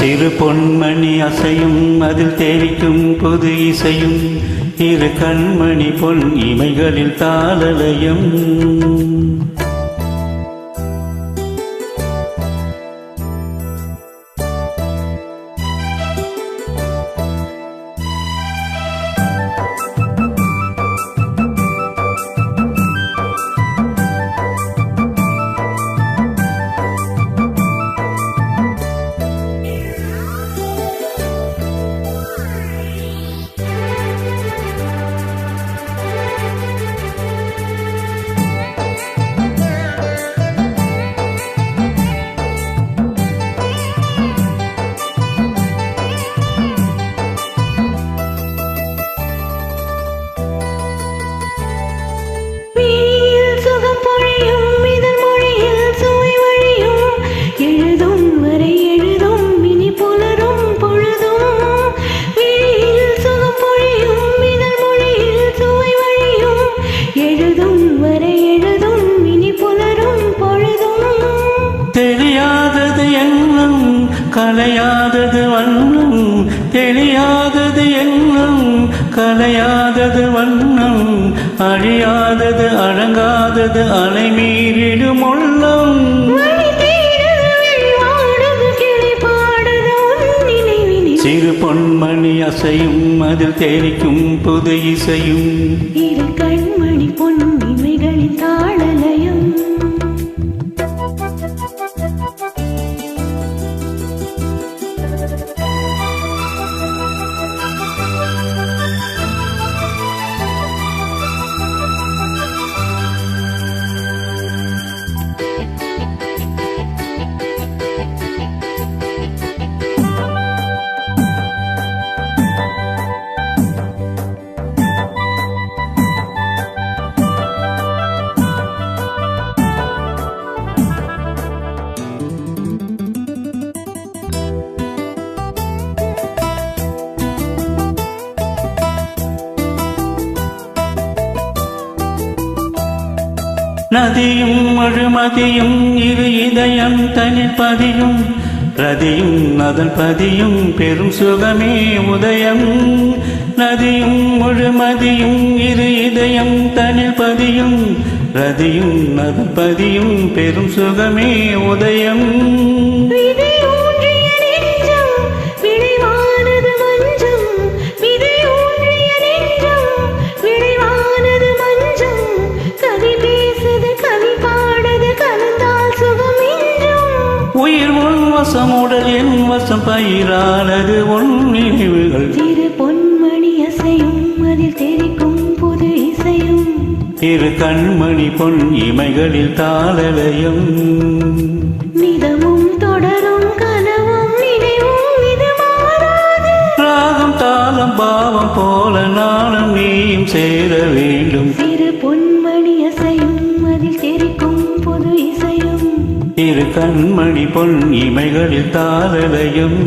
சிறு பொன்மணி அசையும் அதில் தேவிக்கும் புது இசையும் இரு கண்மணி பொன் இமைகளில் தாளலயம். தெரியாதது எண்ணம் கலையாதது வண்ணம், தெரியாதது எண்ணம் கலையாதது வண்ணம், அழியாதது அடங்காதது அலைமீறிடும் உள்ளம். சிறு பொன்மணி அசையும் அதில் தேனிக்கும் புது இசையும் இரு கண்மணி பொன் இமைகளின் தாளலயம். நதியும் முழுமதியும் இரு இதயம் தனில் பதியும், ரதியும் அதன் பதியும் பெரும் சுகமே உதயம். நதியும் முழுமதியும் இரு இதயம் தனில் பதியும், ரதியும் அதன் பதியும் பெரும் சுகமே உதயம். உயிர் உன் வசம் உடல் என் வசம் பயிரானது உன் நினைவுகள். சிறு பொன்மணி அசையும் அதில் தெரிக்கும் புது இசையும் இரு கண்மணி பொன் இமைகளில் தாளலயம். நிதமும் தொடரும் கனவும் நினைவும் இது மாறாது. ராகம் தாளம் பாவம் போல நானும் நீயும் சேர வேண்டும். சிறு பொன்மணி அசையும் அதில் தெரிக்கும் புது இசையும் இரு கண்மணி பொன் இமைகளில் தாளலயம்.